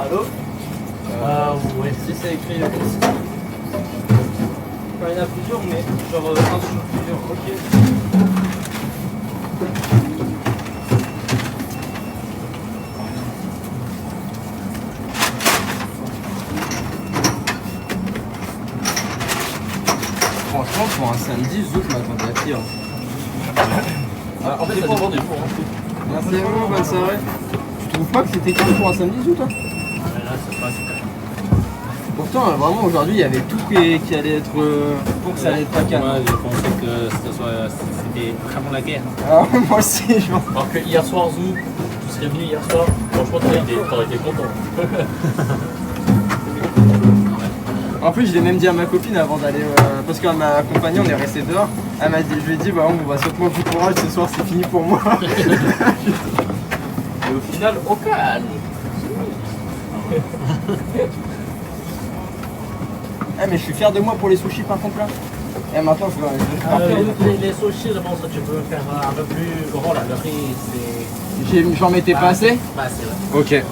Allô Ouais. Si c'est écrit ici. Enfin, il y en a plusieurs, mais genre un sur plusieurs. Ok. Franchement, pour un samedi, Zouk m'attendait à pire. En fait, ça dépend des jours. Merci à vous, bonne soirée. Tu trouves pas que c'était calme pour un samedi, Zouk, toi? Là, c'est pas super. Pourtant, vraiment, aujourd'hui, il y avait tout qui allait être pour que ça allait être pas calme. Moi, je pensais que c'était vraiment la guerre. Ah, moi aussi, je pense. Alors que hier soir, Zou, tu serais venu hier soir, franchement, t'aurais été content. En plus, je l'ai même dit à ma copine avant d'aller. Parce qu'elle m'a accompagné, on est resté dehors. Elle m'a dit, je lui ai dit, bah, on va surtout du courage, ce soir, c'est fini pour moi. Et au final, au calme. Eh, mais je suis fier de moi pour les sushis, par contre, là. Et maintenant, je vais partir. Les sushis, je pense que tu peux faire un peu plus gros là. Le riz, c'est. J'en mettais pas assez? Pas assez, ouais. Ok.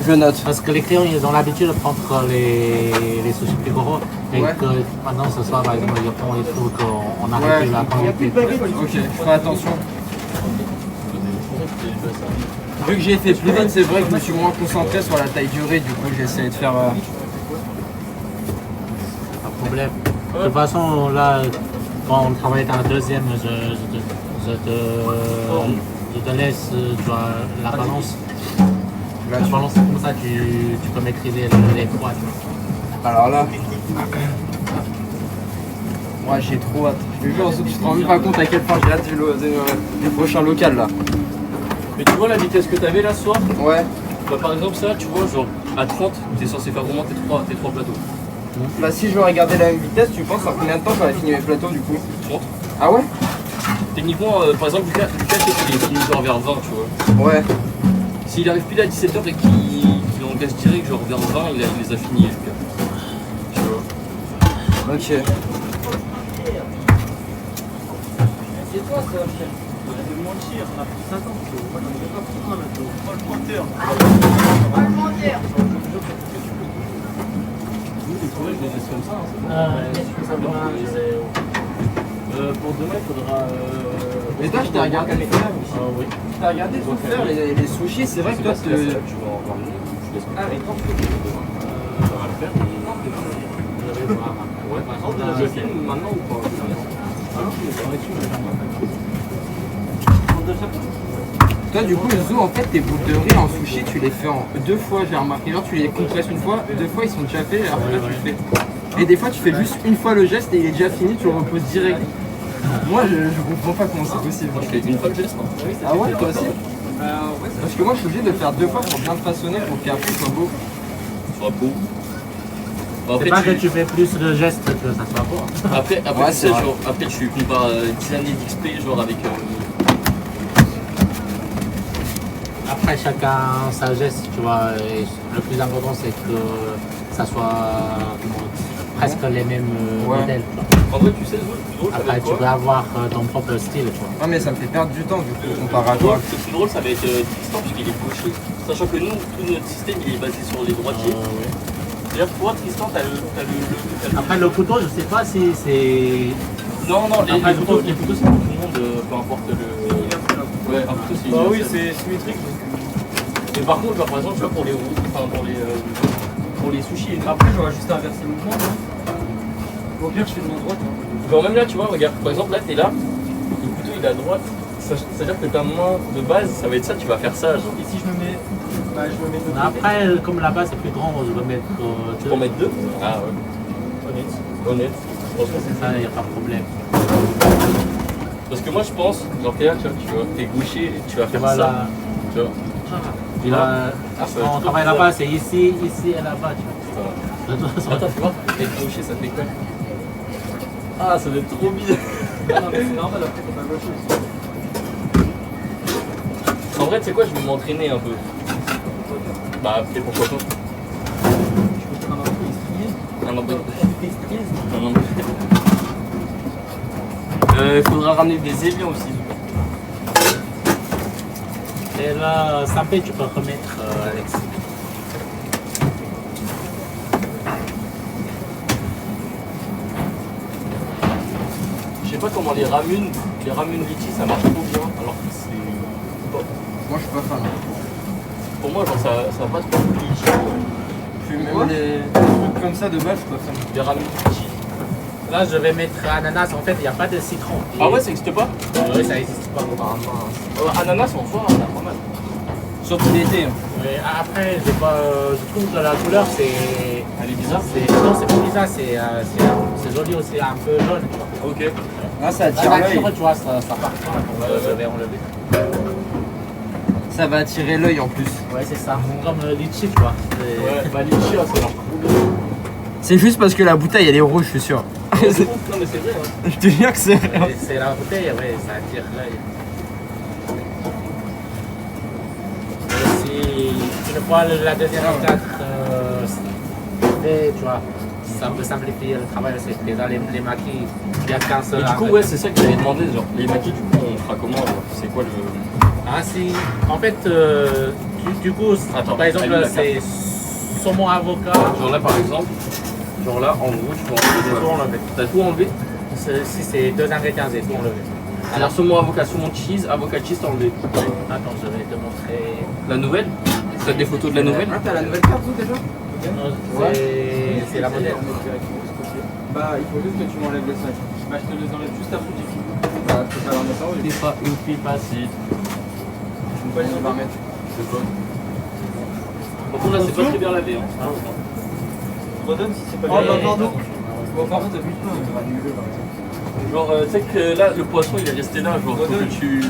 Je note. Parce que les clients, ils ont l'habitude de prendre les sushis plus gros. Et Ouais. que maintenant, ce soir, par exemple, au Japon, il faut qu'on arrête la quantité. Ok, je ferai attention. Vu que j'ai fait plus vite, c'est vrai que je me suis moins concentré sur la taille du riz, du coup j'ai essayé de faire... Pas de problème. De toute façon, là, quand on travaille dans la deuxième, je te laisse la balance. La balance, comme ça, tu peux maîtriser les poids. Alors là... Ouais, j'ai trop hâte. Je te jure, tu te rends même pas compte à quel point j'ai hâte du prochain local là. Mais tu vois la vitesse que t'avais là ce soir? Ouais. Bah, par exemple, ça, tu vois, genre à 30, t'es censé faire vraiment tes trois plateaux. Bah si je veux regarder la même vitesse, tu penses en combien de temps j'aurais fini mes plateaux du coup? 30. Ah ouais? Techniquement, par exemple, Lucas, il est fini genre vers 20, tu vois. Ouais. S'il arrive pile à 17h et qu'il encaisse direct, genre vers 20, il les a finis, Lucas. Tu vois. Ok. C'est toi ça, chef. Je vais mentir, on a pris 5 ans. Moi, j'en ai pas pris un maintenant. Oh, le menteur. Oh, le menteur. Je les laisse comme ça. Pour demain, il faudra. Mais toi, je t'ai regardé les faire aussi. Oui. Je t'ai regardé tout faire les sushis, c'est vrai que toi, Tu vas en ramener. Je laisse. Ah, mais quand Ça va le faire. Ouais, par exemple, je filme maintenant ou pas? Toi, du coup, Zou, en fait, tes boules de riz en sushi, tu les fais en 2 fois, j'ai remarqué. Genre, tu les compresses une fois, 2 fois, ils sont déjà faits, et après, là, tu fais. Et des fois, tu fais juste une fois le geste et il est déjà fini, tu le reposes direct. Moi, je comprends pas comment c'est possible. Je fais une fois le geste, non? Ah ouais, toi aussi? Parce que moi, je suis obligé de le faire 2 fois pour bien le façonner, pour qu'après, il soit beau. Ça sera beau. C'est pas que tu fais plus de gestes que ça soit beau. Après, Ouais, tu sais, c'est vrai. genre, après tu compares 10 années d'XP genre avec. Après, chacun sa geste, tu vois. Et le plus important, c'est que ça soit presque les mêmes Ouais. modèles. En vrai, tu sais, le plus drôle, ça va Après, être tu quoi? peux avoir ton propre style, tu vois. Non, mais ça me fait perdre du temps, du coup, comparé à toi. Le plus drôle, ça va être Tristan, puisqu'il est gaucher. Sachant que nous, tout notre système, il est basé sur les droitiers. Ouais. D'ailleurs, toi, Tristan, t'as le. Après, le couteau, je sais pas si c'est. Non, Après, les couteaux, c'est pour tout le monde, peu importe le. Ouais, un couteau, c'est. Bah oui, c'est symétrique. Mais par contre, genre, par exemple, tu vois, pour les roues, enfin, pour les sushis, Après, j'aurais juste inversé le mouvement. Au pire, je fais de main droite. genre, même là, tu vois, regarde, par exemple, là, t'es là, le couteau, il est à droite. C'est-à-dire que ta main de base, ça va être ça, tu vas faire ça, genre. Et si je me mets. Bah, je me mets de côté. Après, comme là-bas, c'est plus grand, je vais mettre. Tu peux en mettre deux? Ah ouais. Honnête. Franchement, c'est Ça, il n'y a pas de problème. Parce que moi, je pense, genre, t'es là, tu vois, t'es gaucher, tu vas faire ça. Voilà. Tu vois. Puis là, Ah, ça va quand on être travaille trop là-bas, c'est ici et là-bas, tu vois. Voilà. De toute façon, Attends, fais voir, être gaucher, ça fait quoi? Ah, ça doit être trop bien. Ah non, mais c'est normal après quand t'as gauche. En vrai, tu sais quoi, je vais m'entraîner un peu. Bah, après, pourquoi pas? Je peux faire un peu extrême. Un peu. Il faudra ramener des éviers aussi. et là, Sampé, tu peux remettre, Alex. pas comment les ramen litchi ça marche trop bien alors que c'est. Moi je suis pas fan. Pour moi, genre ça passe pas le litchi. Puis même les trucs comme ça de base, je suis pas fan. Les ramen litchi. Là, je vais mettre ananas. En fait, il n'y a pas de citron. Ah ouais, ça existe pas? Oui, ça n'existe pas. Ah mince. Ananas en soi, on a pas mal. Surtout l'été. Hein. Mais après, je trouve que la couleur, c'est. Elle est bizarre. Non, c'est pas bizarre, c'est joli aussi, un peu jaune. Tu vois. Ok. Là ça La attire l'œil. nature, tu vois, ça part. Je vais enlever. Ça va attirer l'œil en plus. Ouais, c'est ça. Comme le litchi, tu vois. Ouais, bah litchi, ça a l'air trop bien. C'est juste parce que la bouteille elle est rouge, je suis sûr. Non mais c'est vrai. Hein. Je te jure que c'est vrai. C'est la bouteille, ouais, ça attire l'œil. Et si une fois la deuxième étape fait, tu vois, ça peut simplifier le travail aussi. Déjà, les maquis, il y a qu'un seul. Et du coup, ouais, c'est ça que j'avais demandé. Genre, les maquis, du coup, on fera comment? C'est quoi le. Ah, si, en fait, du coup, Attends, par exemple, allume la c'est saumon avocat. Genre là, par exemple, genre là, en gros, tu peux enlever Tout enlevé. T'as tout enlevé? Si c'est deux ingrédients, c'est tout enlevé. Alors, saumon avocat cheese, avocat cheese, t'as enlevé. Attends, je vais te montrer. La nouvelle? T'as des photos de la nouvelle? Ah, t'as la nouvelle carte vous déjà? Non, c'est la modèle. Bah, il faut juste que tu m'enlèves les sacs. Bah, je te les enlève juste après du coup. Bah, faut savoir mettre ça. C'est pas une fille facile. Je vais les remettre. C'est quoi? Par contre, là, c'est pas très bien lavé. Hein. Redonne si c'est pas Oh, bien. bah, pardon. Bon, par contre, t'as plus de pain. Il va annuler par exemple. Genre, tu sais que là, le poisson, il est resté là. Genre, faut que tu.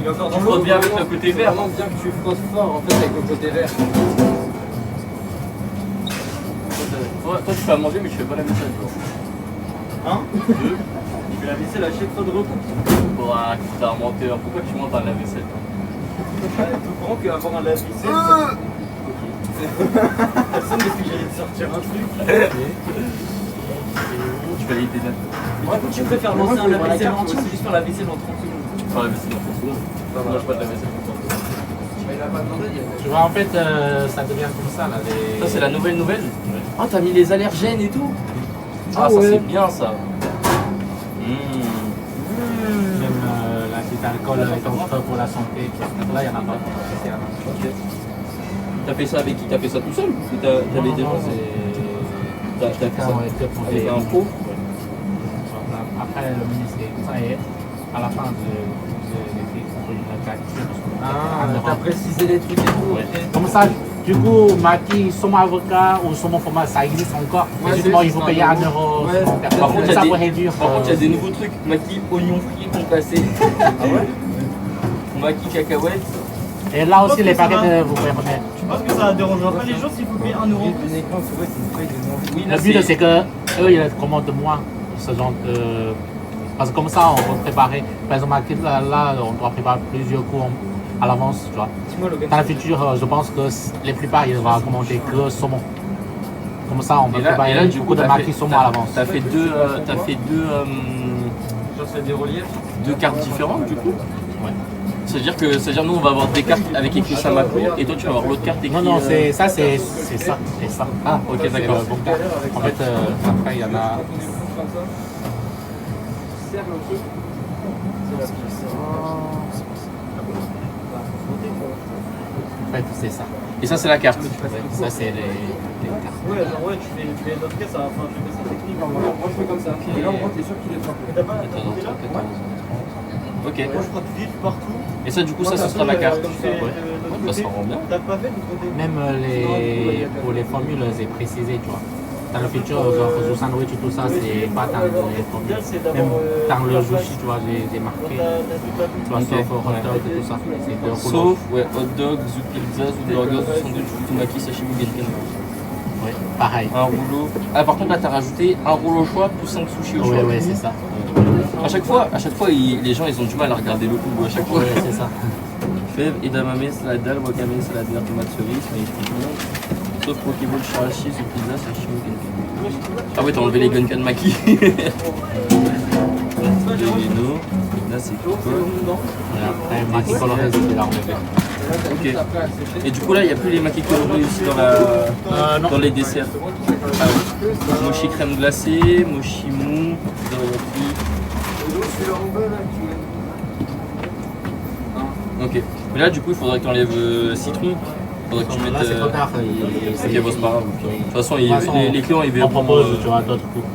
Il va faire Tu frottes bien avec le côté vert. Vraiment bien que tu frottes fort en fait avec le côté vert. Toi, tu fais à manger, mais tu fais pas la vaisselle. Toi. Hein Je fais la vaisselle à chaque fois de repas. Ouah, t'es un menteur. Pourquoi tu montes à la vaisselle? Ouais, tout grand qu'avoir un lave-vaisselle. Personne ne que j'allais te sortir un truc. Tu vas aider là. Du coup, tu préfères lancer un lave-vaisselle entier ou juste faire la vaisselle en 30 secondes? Tu fais la vaisselle en 30 secondes. Non, je pas de la vaisselle en 30 secondes. Mais il a pas demandé, il y a Tu vois, en fait, ça devient comme ça, là. Ça, c'est la nouvelle nouvelle? Ah, t'as mis les allergènes et tout? Ah, ça, c'est bien ça. Même l'alcool est dangereux pour la santé. Là, il y en a pas. Ok. T'as fait ça avec qui? T'as fait ça tout seul? Ou t'avais déjà. T'as fait ça avec un pot? Après, le ministère, ça y est, à la fin de l'été, une qualité. Ah, t'as précisé les trucs et tout. Ouais. Ok. Comme ça, du coup, maquis, saumon avocat ou saumon fromage, ça existe encore. Ouais, Mais justement, c'est il faut ça. payer 1 euro. Ouais. supplémentaire. Par contre, il y ça a pour des- réduire. Par contre, il y a des nouveaux trucs. Maquis, oignons frits, concassés. Ah ouais? Maquis, cacahuètes. Et là aussi, Ok, les ça paquets, va. vous pouvez remettre. Tu penses que ça ne dérangera pas les gens s'il faut payer 1 euro en plus? Uniquement, c'est vrai, c'est une feuille de nom. Oui, là, Le but, c'est que eux, ils commandent moins ce genre de. Parce que comme ça, on peut préparer. Par exemple, là, on doit préparer plusieurs coups à l'avance, tu vois. Dis-moi, Logan. Dans le futur, je pense que les plupart, ils vont commander que saumon. Comme ça, on peut préparer beaucoup de maquis saumon à l'avance. T'as fait deux, Genre, c'est des reliefs. deux cartes différentes du coup. Ouais. C'est-à-dire que nous on va avoir des cartes avec écrit Samako et toi tu vas avoir l'autre carte écrit. Non, c'est ça, c'est ça. C'est ça. Ah, ok, C'est d'accord. le bon cas. En fait, après, il y en a. En fait, c'est ça. Et ça c'est la carte. Ça, c'est les cartes. Ouais, genre, ouais, tu fais notre caisse, enfin, je fais ça technique. Moi je fais comme ça. Et là on voit t'es sûr qu'il est pas Mais t'as pas t'es là? Ok. Moi, je frotte vite partout. Et ça du coup ça ce sera la carte. Tu fais Ouais. de l'autre Bah, ça côté. rend bien. T'as pas fait de l'autre côté? Même pour les formules, c'est précisé, tu vois. Dans le futur, genre, le sandwich et tout ça, c'est pas dans les formules. Même dans le sushi, tu vois, j'ai marqué. Tu vois, Ok. sauf hot dog et tout ça. C'est deux rouleaux. Sauf ouais, hot dog, zu pizza, zu burger, zu sandwich, zu maki, sashimi, genken. Ouais, pareil. Un rouleau. Ah par contre là t'as rajouté un rouleau au choix plus 5 sushis au choix. Ouais, c'est ça. À chaque fois, les gens ils ont du mal à regarder le coup à chaque fois. Ouais, c'est ça. Fèves, edamame, salade d'al, wakame, salade verte, tomate cerise, mais tout le monde. Sauf pokéball, chirashi, zu pizza, sashimi, genken. Ah ouais t'as enlevé les genkan maki. Delino. Là c'est cool. Et après, maki coloré, c'était là, on fait. Ok. Et du coup là il n'y a plus les maki colorés aussi non. dans les desserts. Ah ouais. Mochi crème glacée, mochi mou, dorayaki. leur en bas là, Ok. Mais là, du coup, il faudrait que tu enlèves citron. Il faudrait que tu mettes. Là, c'est trop tard. Ok, bon, c'est pas grave. De toute façon, les clients, ils On verront. propose, tu vois, d'autres coups.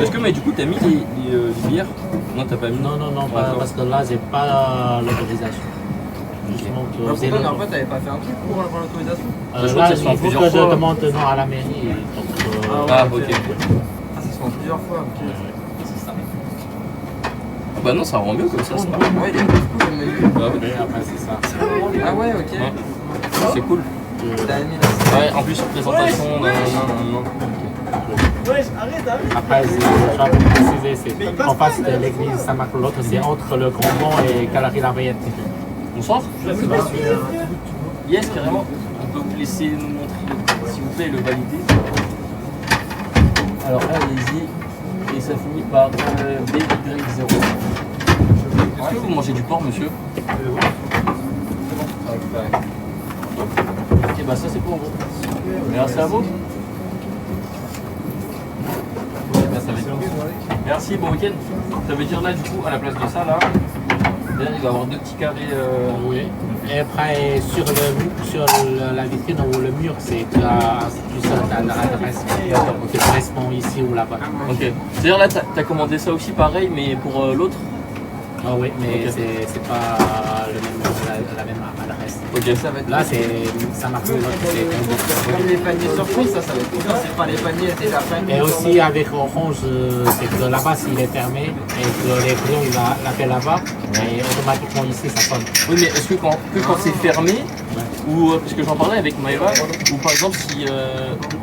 Est-ce que, mais du coup, t'as mis les bières? Non, t'as pas mis. Non, D'accord. parce que là, j'ai pas l'autorisation. Justement, Pourquoi la dernière fois t'avais pas fait un truc pour avoir l'autorisation? Je crois là, que ça se fait en il faut plusieurs que fois. je demande non à la mairie. Donc, Ah, ok. Ah, ça se fait en plusieurs fois, ok. C'est ça. Bah non, ça rend mieux comme ça. Ça. Ouais, il est beaucoup comme menu. Bah ouais. et après, c'est ça. Ah ouais, ok. Ouais. C'est cool. T'as mis la Ouais, en plus, présentation, non. Wesh, arrête. Après, je dois vous préciser, c'est en face de l'église Saint-Marc, l'autre, c'est entre le Grand Mont et Galerie Lafayette. Bonsoir. Yes, carrément. On peut vous laisser nous montrer, s'il vous plaît, le valider. Alors, allez-y. Et ça finit par BY0. Est-ce que vous mangez du porc, monsieur? Ok, bah ça c'est pour vous. Merci à vous. Bah, ça va être... Merci, bon week-end. Ça veut dire là, du coup, à la place de ça, là, derrière, il va y avoir deux petits carrés. Oui. Et après, sur la vitrine ou le mur, c'est tu as l'adresse qui correspond ici ou là-bas. Ok. C'est-à-dire là, t'as commandé ça aussi pareil, mais pour l'autre? Ah oui, mais Ok. c'est pas la même adresse. Ok. Ça va être Là, ça marche, l'autre, c'est comme les paniers surprises, ça va être trop bien. C'est pas les paniers déjà faits. Et aussi avec Orange, c'est que là-bas, s'il est fermé et que les clients ils l'appellent là-bas, et automatiquement ici, ça sonne. Oui, mais est-ce que quand c'est fermé, ou parce que j'en parlais avec Maëva, ou par exemple si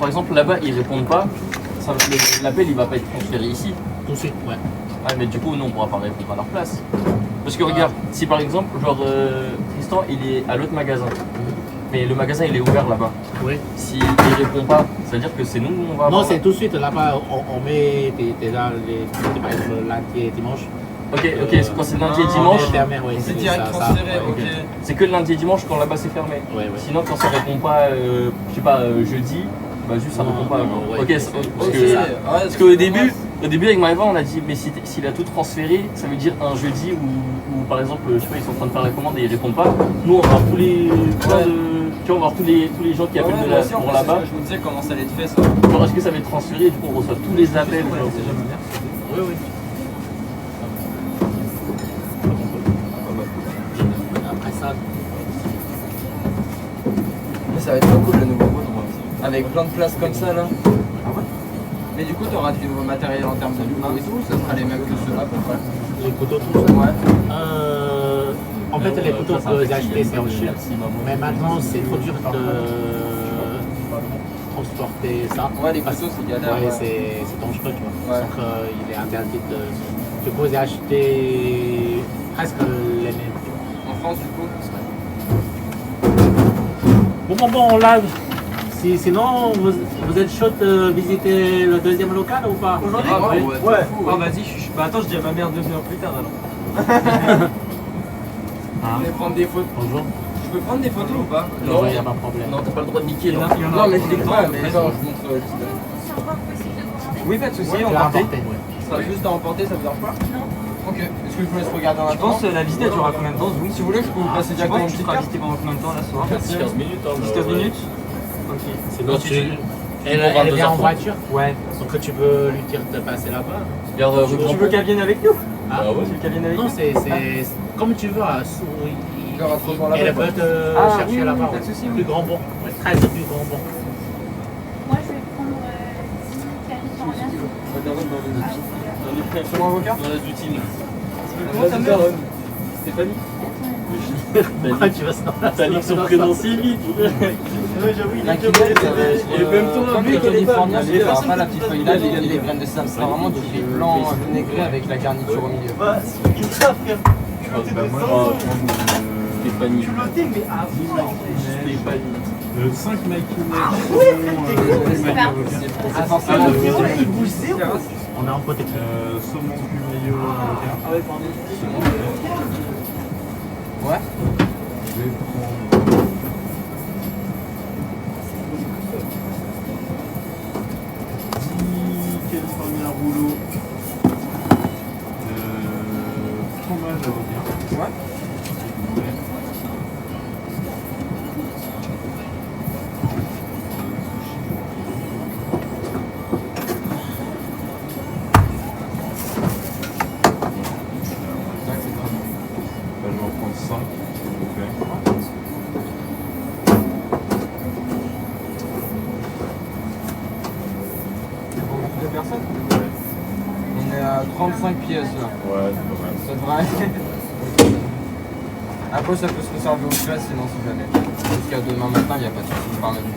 par exemple là-bas ils répondent pas, l'appel il va pas être transféré ici. Tout de suite, ouais. Ouais, mais du coup nous on pourra pas répondre à leur place. Parce que regarde, si par exemple genre Tristan il est à l'autre magasin, mais le magasin il est ouvert là-bas. Oui. S'il répond pas, c'est-à-dire que c'est nous on va Non, avoir- c'est tout de suite là-bas, on met déjà par exemple lundi et dimanche. Ok, quand c'est lundi et dimanche, On est fermé, oui, C'est direct transféré, ok. c'est que le lundi et dimanche quand là-bas c'est fermé. Ouais, ouais. Sinon quand ça répond pas, je sais pas, jeudi, bah juste ça Non, répond pas. non, genre. ouais, Ok, c'est- parce Ok, que... ouais, Parce qu'au début avec Maëva, on a dit, mais s'il a tout transféré, ça veut dire un jeudi où par exemple, je sais pas, ils sont en train de faire la commande et ils répondent pas. Nous, on va voir tous les, plein de, tu vois, on va voir tous les gens qui appellent Ouais, de moi là, aussi, en pour plus, là-bas. je me disais comment ça allait être fait ça. Genre, est-ce que ça va être transféré et du coup, on reçoit tous les appels. Genre. Oui, oui. Après ça, Mais ça va être trop cool le nouveau boîte. Avec plein de places comme ça là. Mais du coup, tu auras du nouveau matériel en termes de main et tout, ça sera les mêmes que ceux-là à peu près. les couteaux, tout ça. Ouais. En fait, les couteaux, on peut les acheter, c'est en Chine. Mais maintenant, c'est trop dur de transporter ça. Ouais, les couteaux, c'est galère. Ouais, Ouais. c'est dangereux, tu vois. Ouais. Donc, il est interdit de. Tu peux les acheter presque les mêmes. En France, du coup. Bon, là, sinon, vous êtes chaud de visiter le deuxième local ou pas? Aujourd'hui Ah, ouais. Ouais. Fou, Ah, vas-y, bah attends, je dis à ma mère 2 heures plus tard alors. Je vais prendre des photos. Bonjour. Je peux prendre des photos ou pas? Non, il n'y a pas de problème. Non, t'as pas le droit de niquer. Il y en Non. a- il y en a- Non, mais je clique pas, mais Vas-y. genre, je montre l'idée. Oui, pas de soucis, Tu on l'as partait. emporté, ouais. Ça sera juste à emporter, ça vous dérange pas? Ok. Est-ce que je vous laisse regarder en Je attendant? pense que la visite elle durera combien de temps, vous? Si vous voulez, je peux vous passer Tu directement penses une que tu petite seras carte. visité pendant combien de temps là ce soir 10-15 minutes. 10-15 minutes. Ok. Sinon, Non, si tu- elle pour vient en 22h30. voiture. Ouais. Donc tu peux lui dire de passer là-bas. Regarde, rue Grand Tu veux Pont. qu'elle vienne avec nous? Ah, ouais. Tu veux qu'elle vienne avec Non, nous? c'est comme tu veux. Il y aura trop dans la Elle boîte. peut te Ah, chercher oui, là-bas. pas de souci, Plus oui. grand bon. Ouais, 13 plus grand bon. Moi, je vais prendre Camille en lien. C'est mon avocat? Dans les outils. Comment ça meurt Stéphanie? Pourquoi tu vas se T'as dit que son prénom si vite. Ouais, j'avoue, il La est Kinect, ça va Et être même toi, comme lui, le il connaît pas. Californien, Il y a il n'y aura personne pas la qui petite te feuille donne là, des- les graines de sable. Ce sera vraiment du riz blanc vinaigré avec la garniture au milieu. Bah, c'est ultra frère. Culotté de sang. Stéphanie. Culotté, mais à fond. Stéphanie. 5 C'est pas- essentiel. Ah, c'est vrai, il bouge zéro. On est en protection. saumon du maillot avocat. Ah ouais, pardon. Ouais. Je vais prendre quel premier rouleau fromage avocat. Ouais. Tac, c'est très bon. Là, je vais en prendre 5, s'il vous plaît. Pour beaucoup de personnes. On est à 35 pièces là. Ouais, c'est pas mal. Ça devrait. Après, ça peut se réserver au stress sinon, si jamais. Jusqu'à demain matin, il n'y a pas de souci. Enfin, même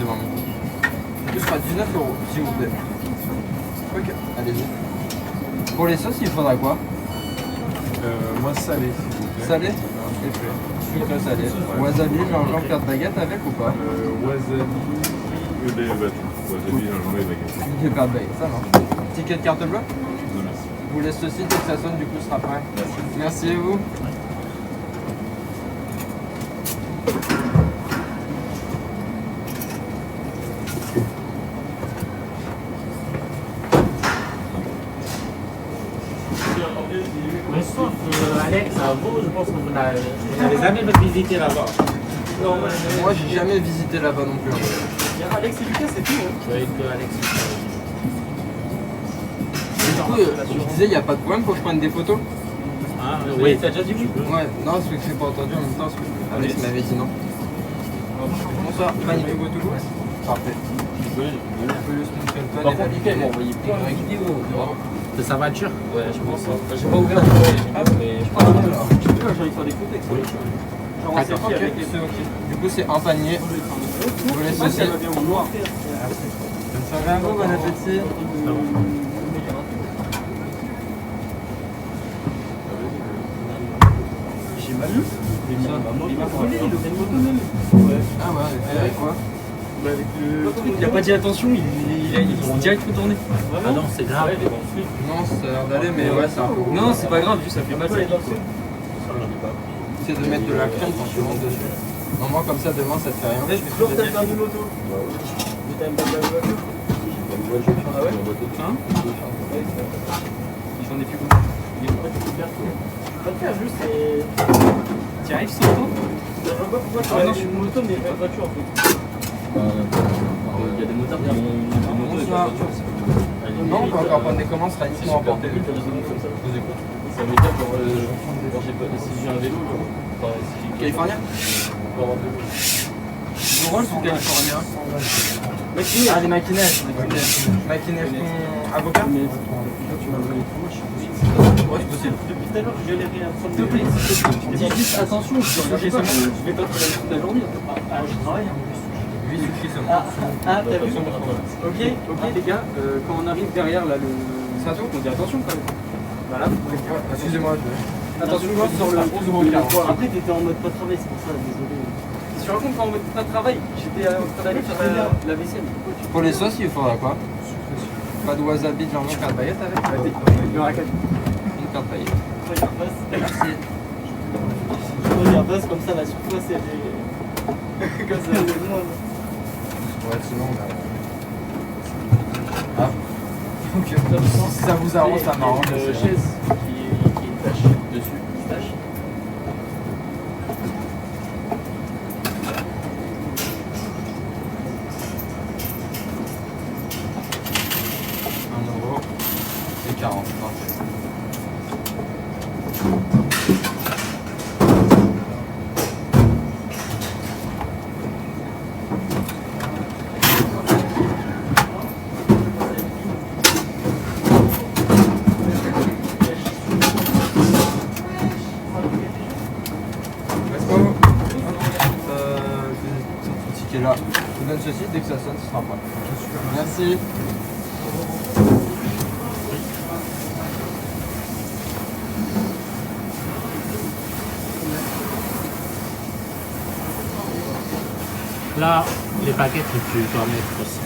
demain midi. Ce sera 19 €, s'il vous plaît. Ok, allez-y. Pour les sauces, il faudra quoi? Moi, salé, s'il vous plaît. Salé? S'il vous plaît. Sucré salé. Wasabi, gingembre, carte baguette avec ou pas? Wasabi, wasabi, gingembre et baguette. Une carte baguette, ça marche. Ticket de carte bleue? Non, merci. Vous laisse ceci dès que ça sonne, du coup, ce sera prêt. Merci à vous. Mais sauf Alex, vous, je pense que vous n'avez jamais visité là-bas. Non, moi, j'ai jamais visité là-bas non plus. Il y a Alex et Lucas, c'est tout. Hein. Oui, que Alex. Et du coup, je disais, il n'y a pas de problème pour que je prenne des photos? Ah, oui, T'as déjà dit oui? Ouais, non, c'est que j'ai pas entendu en même temps, parce que Alex m'avait dit non. Bonsoir, magnifique Toulouse. Parfait. On peut juste montrer le toit. Par contre, Mickaël m'a envoyé plein de vidéos. De sa voiture. Ouais, je pense. J'ai pas ouvert encore, mais je pense. Alors, J'ai envie de faire des photos avec ça. Genre, on s'est ok, fait avec les c'est ok. Du coup, c'est un panier. Vous laisse Ouais, aussi. ça va bien au noir. Bonne soirée à vous, bon appétit. J'ai mal lu. Il m'a volé le photo même. Ah ouais, avec quoi? Bah, avec le truc, il a pas dit attention, ils ont direct retourné. Ah non, c'est grave. Non, ça a l'air d'aller, mais ouais, c'est un peu. Non, c'est pas grave, juste ça fait mal. C'est de mettre de la crème quand tu montes dessus. Non, moi, comme ça, demain, ça te fait rien. Je vais toujours t'as perdu l'auto. T'as même pas de la voiture. Ah ouais? Hein? J'en ai plus beaucoup. Il est pas de faire juste et. Tu arrives sans toi? Ah non, je suis une moto, mais pas de voiture en fait. Il y a des motards qui ont Bonsoir. Non, on peut encore prendre des commandes, ce sera uniquement emporté. Je vous écoute. Ça veut dire quand j'ai pas, si j'ai un vélo, genre, enfin, si j'ai Californien? pour avoir un vélo. Le Rolls ou Californien? Ah, les maquinages. Maquinage ton avocat? Ouais, c'est possible. Depuis tout à l'heure, je galérais à prendre le plaisir. Dis juste attention, je vais pas travailler toute la journée. Ah, je travaille. Lui, il suffit seulement. Ah, t'as vu? Ok, les gars, quand on arrive derrière là, C'est à tout? on dit attention quand même. Voilà. Excusez-moi, je vais. Attention, sur le 11 ou après, t'étais en mode pas travail, c'est pour ça, désolé. Si tu racontes quand en mode pas travail, j'étais en train d'aller faire la vaisselle. Pour les sauces, il faudra quoi? Pas de wasabi, de gingembre, carte baguette avec? Il me raconte. Une carte baguette. Merci. Je regarde pas, comme ça, la surface, elle est. Comme ça, elle est moins. Ouais, sinon, Ah. Ok. Si ça vous arrange, ça m'arrange. Une aussi. chaise qui est une tache dessus. Une tache. €1 et 40. Parfait. Let's go. Ce ticket là. Je vous donne ceci, dès que ça sonne, ce sera prêt. Merci. Là, les paquets que tu dois mettre aussi.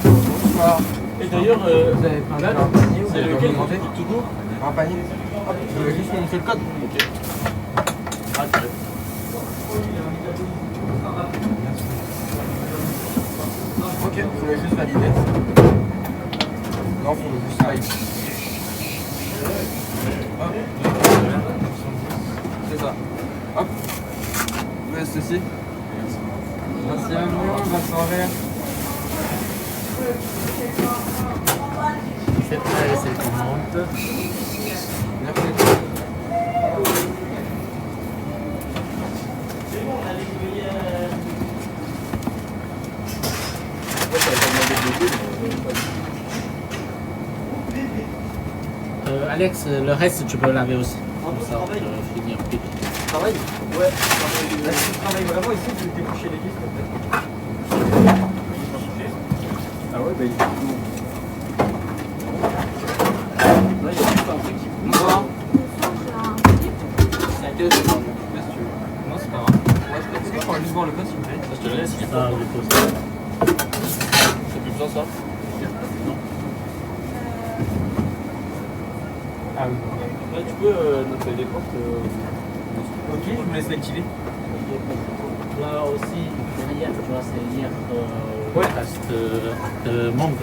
Bonsoir. Et d'ailleurs, Vous avez plein de là, panier, vous c'est avez lequel demandé tout court? un panier. Je vais juste montrer le code. Ok. Ah, c'est vrai. Ok, vous voulez juste valider. Non, faut juste slide. Hop. C'est ça. Hop. Vous laisse ceci. Merci à vous, bonne soirée. C'est prêt, c'est commande. Merci. Alex, le reste tu peux laver aussi. Comme ça, on peut finir vite. Travail? Ouais, là, si tu travailles vraiment ici, tu peux déboucher les listes peut-être. Ah ouais, bah il est bon. Là, il y a juste un truc qui bouge. Bonsoir. J'ai un Ok, je vais prendre le poste, si tu veux. Non, c'est pas grave. Ouais, est-ce que je pourrais juste voir le poste, s'il vous plaît? Je te le laisse, il est Ça, pas. je pose. C'est plus besoin ça. Ah oui. Ouais, tu peux noter les portes. Ok, je vous laisse l'activer. Là aussi, derrière, tu vois, c'est hier Ouais. reste de mangue.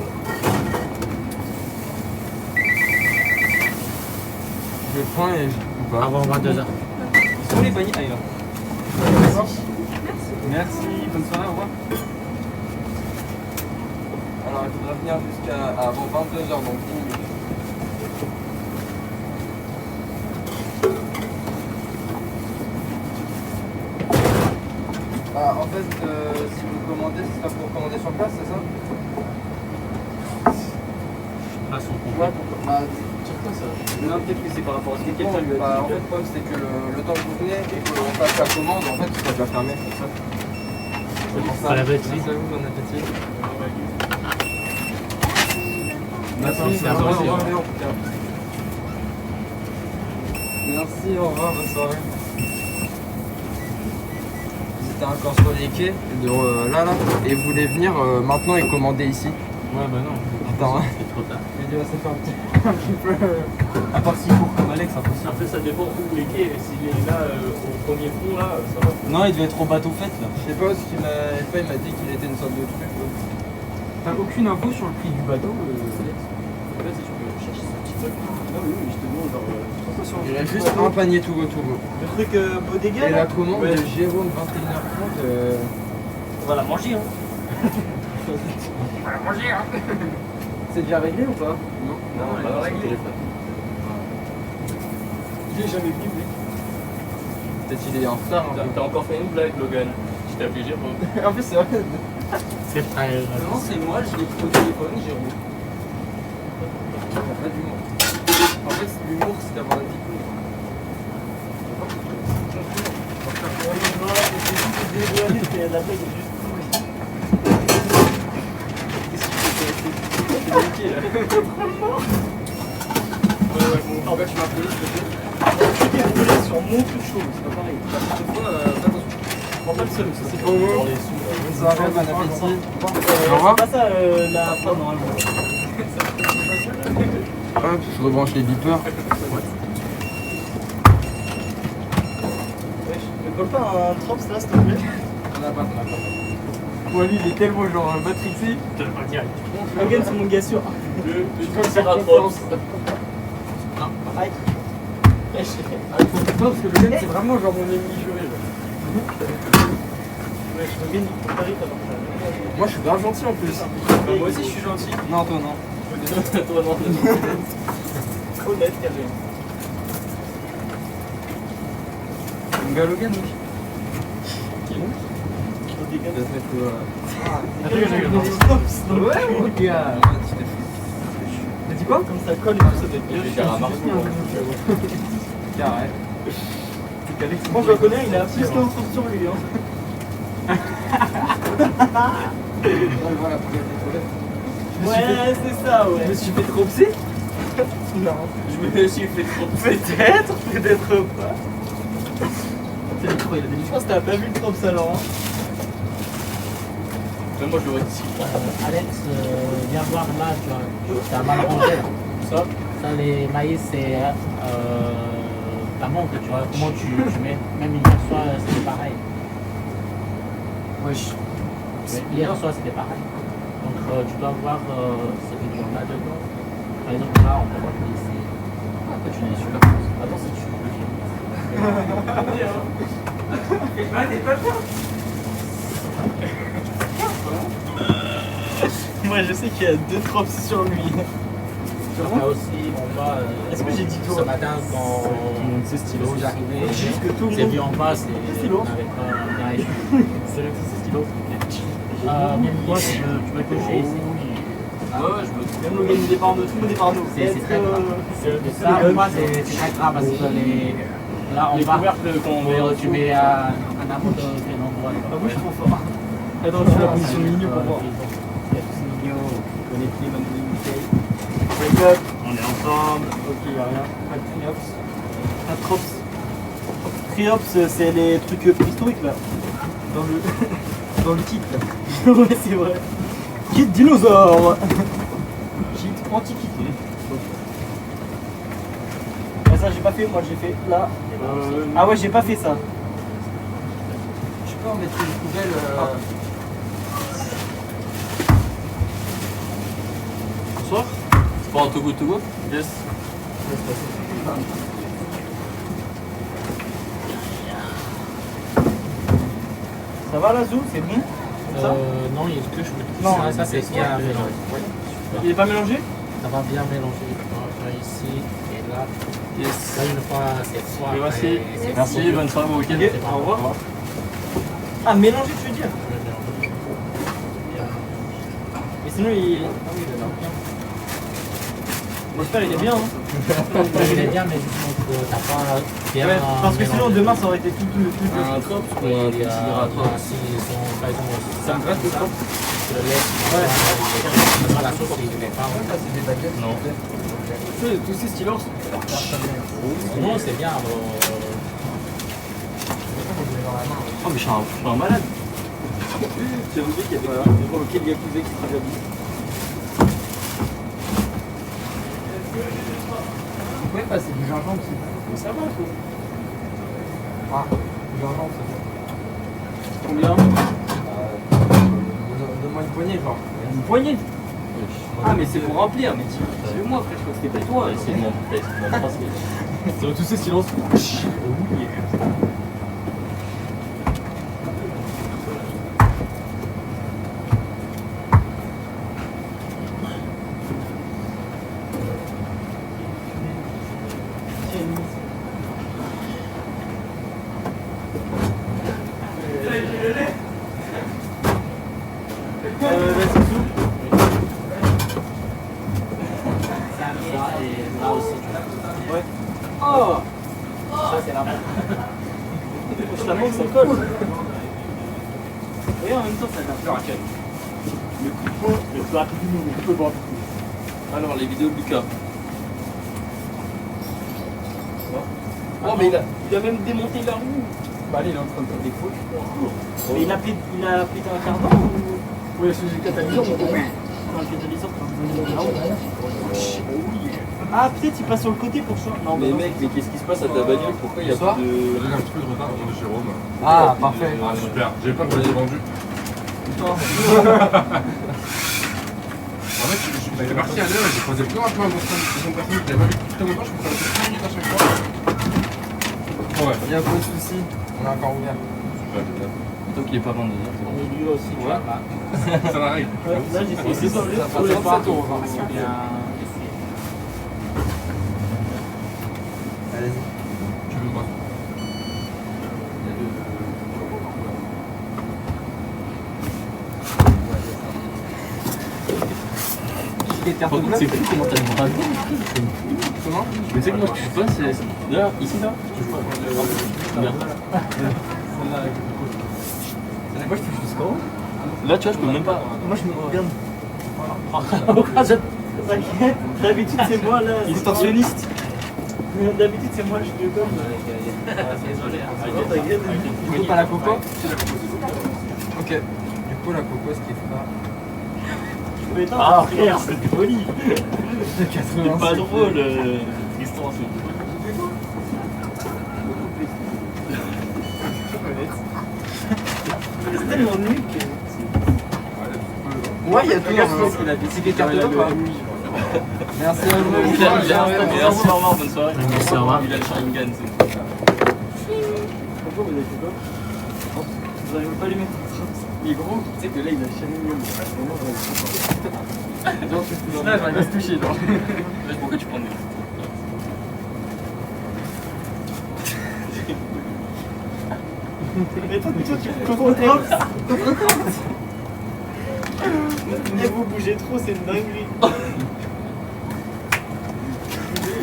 Je le prends et je coupe pas. Avant 22h. Ils sont les paniers. Ah, il est là. Merci. Merci, bonne soirée, au revoir. Alors, il faudra venir jusqu'à avant 22h, donc 10 minutes. Ah, en fait, si vous commandez, ce sera pour commander sur place, c'est ça? Pas son compte. Ouais, bah, Non, peut-être que c'est par rapport à ce que quelqu'un lui a bah, en dit. fait, le problème, c'est que le temps que vous venez et qu'on fasse la commande, en fait, il sera déjà fermé. C'est ça. C'est pour ça. Bon appétit. Merci à vous, bon appétit. Merci, Merci, c'est au revoir, apprécié. au revoir. Merci, au revoir, bonne soirée. Vous étiez encore sur les quais, là, et vous voulez venir maintenant et commander ici. Ouais, bah non. Putain, ouais. C'est trop tard. J'ai dit, ça fait un petit peu. À part s'il court comme Alex, impossible. Après, ça dépend où les quais. S'il est là au premier pont, là, ça va. Non, il devait être au bateau fête là. Je sais pas ce qu'il m'a fait, il m'a dit qu'il était une sorte de truc. T'as aucune info sur le prix du bateau, Alex? En fait, si tu peux chercher ce petit truc. Non, mais oui, je te demande genre. Il y a juste un panier tout autour. Le truc bodega Et là la commande Ouais. de Jérôme 21h30. On va la manger, hein. C'est déjà réglé ou pas? Non, Bah non, c'est le téléphone. Il est jamais venu, lui. Peut-être qu'il est en retard. Hein. T'as encore fait une blague, Logan. Je t'ai appelé Jérôme. En plus, c'est vrai. C'est très. Non, c'est moi, je l'ai pris au téléphone, Jérôme. Il y a pas d'humour. En fait, l'humour, c'est d'avoir la diplôme. En fait, tu m'as appelé, je t'ai déroulé sur mon truc chaud, c'est pas pareil. Cette fois, fais attention. Prends pas le seul, ça c'est Au revoir. pour les sous. Bonne soirée, bon appétit. Au revoir. C'est pas ça la phrase normalement. Hop, je rebranche les beepers. Ne colle pas un Trops là, s'il te plaît. On a pas. Moi, lui, il est tellement genre matrixé. Je te le dire. Logan, c'est mon gars sûr. Le Triceratops. Aïe. Non, parce que Logan, c'est vraiment genre mon ennemi juré. Ouais, je Logan, il faut Paris, t'as Moi, je suis grave gentil en plus. Moi aussi, je suis gentil. Non, toi, non. Toi, non. Honnête, carré. Mon gars Logan, mec. Qui est bon? Je vais te mettre Ouais, mon gars. T'as dit quoi? Comme ça colle et tout, ça doit être bien. J'ai Caramar. carré. Bon, je le connais, il a plus qu'un tour sur lui. Hein. Voilà, pour les toilettes. Ouais, c'est ça, ouais. Je me suis fait tromper. Non. Je me suis fait tromper. Peut-être pas. C'est le micro, il a des micros. Je pense que t'as pas vu le trompe alors. Hein. Même moi, je l'aurais dit. Alex, viens voir là, tu vois. T'as mal rangé là. Ça Ça, les maïs, c'est ta montre, tu vois. Comment tu mets. Même hier soir, c'était pareil. Wesh. Hier soir, c'était pareil. Donc, tu dois voir ce qu'il y en a dedans. par exemple, là, on peut voir que c'est. Pourquoi tu dis celui-là? Attends, c'est tu. Moi je sais qu'il y a 2 drops sur lui. Après aussi, on va. Est-ce que j'ai dit tout ce matin quand C'est stylo. j'arrivais, Juste que tout le j'ai monde. vu en bas, c'est. stylo. On n'avait pas d'arrêt. C'est le c'est stylo. Même toi, tu peux cocher ici. Ouais, je me. Même le game départ de tout le départ nous. C'est très grave. Ça, pour moi, c'est très grave parce que là, on Les va. couvercles qu'on Tu mets un amour de l'endroit. Ah oui, je suis trop fort. Attends, je fais la position de milieu pour voir. Mignon, on est clé, Manu, Wake up, on est ensemble. Ok, y'a rien. Pas de triops. Pas de trops. Triops, c'est les trucs préhistoriques là. Dans le. Dans le kit là. Ouais, c'est vrai. Kit dinosaure. Kit antiquité. Ah, ça, j'ai pas fait, moi j'ai fait là. Ah ouais, j'ai pas fait ça. Je peux en mettre une poubelle. Bonsoir. C'est pas un Togo Togo? Yes. Ça va là, Zou? C'est bon? Ça Non, il y a que je. Non, ça c'est bien mélangé. Il est pas mélangé? Ça va bien mélanger. Ici et là. Yes. Là, une fois, cette fois. Oui, merci. c'est Merci, bonne soirée, bon week-end. Ok, au revoir. Ah, mélangé, tu veux dire? Mais sinon, il. Ah oui, il a l'air bien. J'espère il est bien. Hein. Il est bien, mais justement, t'as pas bien. Ouais, parce que sinon, mélangé. demain, ça aurait été tout. Un trop ou un Il y a, petit voilà, si son, par exemple, Ça me reste le temps. je le laisse. Pas la sauce, il ne met pas. C'est des baguettes. Non. Tous ces stylos. Non, c'est bien. Oh, mais je suis un malade. J'avais oublié qu'il y avait auquel Yakuza qui s'est déjà dit. Vous pouvez passer du gingembre aussi. Ça va, quoi. Ah, du gingembre, c'est bon. Combien? Donne-moi une poignée, genre. Une poignée. Ah, mais c'est pour remplir. Mais dis-le-moi, frère, je crois que c'était pas toi. Essayez de m'en passer. Dans tous ces silences. Vas-y, Zou. Ça et là aussi. Ouais. Oh! Ça, c'est la même. Je la montre, ça colle. Oui, en même temps, ça vient. Le coup de poing, le plat du monde, le coup de bras. Alors, les vidéos de Lucas. Oh, mais il a même démonté la roue. Bah, allez, il est en train de faire des fautes. Mais il a pété un cardan ou. Oui, c'est le catalyseur, mon gars. Non, le catalyseur, ah, peut-être il passe sur le côté pour ça. Non, Mais non. mec, mais qu'est-ce qui se passe à ta bagnole? Pourquoi il y a pas de. J'ai un petit peu de retard de Jérôme. Ah, parfait. Ah super, j'ai pas que vous l'ayez vendu. En fait, j'étais parti à l'heure et j'ai posé plein un peu à mon stand de son personne. J'avais pas vu depuis très longtemps, je peux faire 5 minutes à chaque fois. Ouais. Il n'y a pas de souci. On est encore ouvert. Super, génial. Tant qu'il est pas vendu. Au milieu aussi, tu vois. Là, Ça m'arrive. Là, j'ai fait Ça ça. fait 37 euros. c'est bien. Allez-y. Tu veux quoi? Par contre, c'est fou comment t'as le bras long. Comment? Mais tu sais que moi, je touche pas, c'est. D'ailleurs, ici là, je touche pas. Bien. Moi, je touche jusqu'en haut. Là, tu vois, je peux même pas. Moi, je me regarde. T'inquiète, d'habitude, c'est moi là. Il est tensionniste. D'habitude, c'est moi, je suis comme. Désolé. T'inquiète. Du coup, pas la coco? Ok. Du coup, la coco, ce qu'il fera. Ah, frère, c'est poli. De C'est pas drôle, Tristan. C'est tellement nul que. Ouais, il y a tout Regarde, dans je pense qu'il a des C'est des cartes de pas. Merci à vous. Merci, au revoir, bonne soirée. Merci, au revoir. Il a le Sharingan, c'est Pourquoi vous avez fait quoi? Vous n'arrivez pas à lui mettre une trace. Mais gros, tu sais que là il a Sharingan. Genre tu fous là, j'arrive à se toucher. Genre. Pourquoi tu prends des... Mais toi tu comprends. Et vous bougez trop, c'est une dinguerie.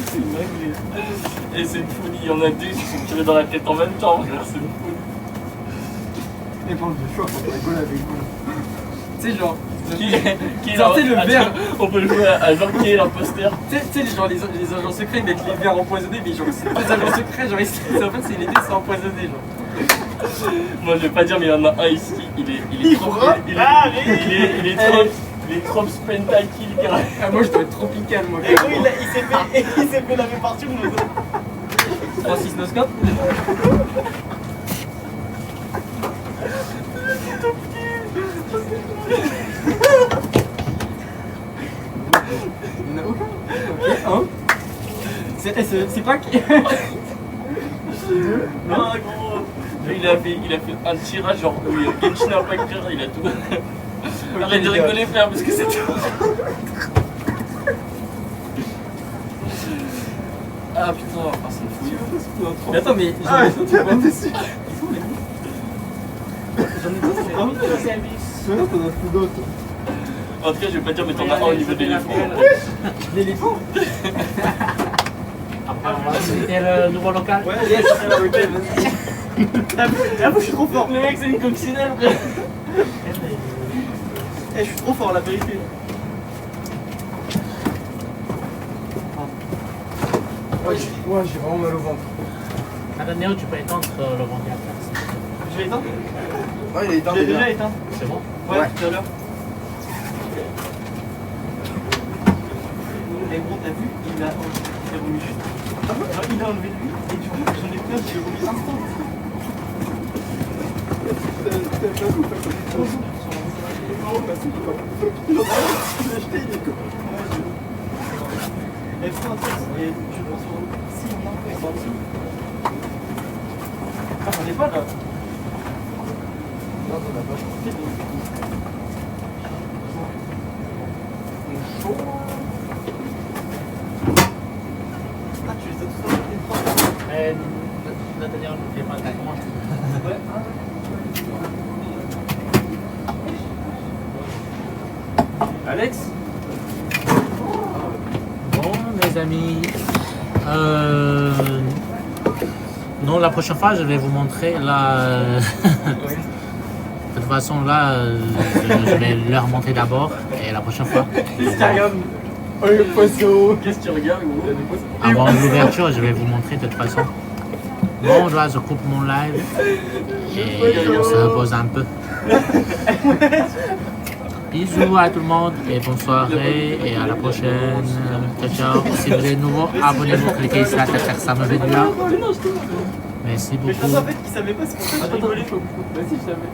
C'est une dinguerie. Et c'est une folie, il y en a deux qui sont tirés dans la tête en même temps, frère, c'est une folie. Et bon, je suis pour rigoler avec vous. Tu sais, genre. Qui Genre, tu sais, le attends, verre. On peut le jouer à genre qui est l'imposteur. Tu sais, genre, les agents secrets, ils mettent les verres empoisonnés, mais genre, c'est pas des agents secrets, genre, en fait, c'est les deux, c'est empoisonné, genre. Moi je vais pas dire, mais il y en a un ici, il est trop. Il est trop pentakill, carrément. Ah, moi, je dois être tropical, moi. Et gros, il s'est fait laver partout, nous. Francis Noscope. Il n'y en a aucun. Ok, un. C'est pas qui. Non, gros. Il a fait un tirage genre où Genshin Impact, il a tout. Arrête de rigoler, frère, parce que c'est tout. Ah putain, c'est une fouille. Mais attends, mais Ah, j'en ai d'autres ou pas? En tout cas, je vais pas dire, mais t'en as un au niveau de l'éléphant. L'éléphant. Après, on va visiter le nouveau local. Ouais, yes, ok, vas-y. Avoue, je suis trop fort. Le mec, c'est une coccinelle, frère. Eh, je suis trop fort, la vérité. Ouais, j'ai vraiment mal au ventre. Attends, Néo, tu peux éteindre le ventilateur. Je vais éteindre. Ouais, il est éteint Je l'ai déjà. déjà éteint. C'est bon? Ouais, tout à l'heure. Mais gros, t'as vu, il a remis juste. Genre, il a enlevé lui, et du coup, j'en ai plein, j'ai remis instant. Et prends un truc, et tu le prends sur le. Si, on a un peu, en dessous. Ah, j'en ai pas là. Non, t'en as pas. Ah, tu les as tous dans les trois. Mais Nathaniel ne fait pas ta commande. Ouais. Alex? Bon, les amis. Non, la prochaine fois, je vais vous montrer la. De toute façon, là, je vais leur montrer d'abord. Et la prochaine fois, Qu'est-ce qu'il regarde? Oh, le poisson. Qu'est-ce que tu regardes, gros? avant l'ouverture, je vais vous montrer de toute façon. Bon, là, je coupe mon live. Et on se repose un peu. Bisous à tout le monde et bonne soirée et à la prochaine. Ciao, ciao. Si vous êtes nouveau, abonnez-vous, cliquez sur la tête, ça me fait du bien. Merci Mais je beaucoup. pensais en fait qu'il savait pas ce qu'on fait. Attends, vas-y, je savais.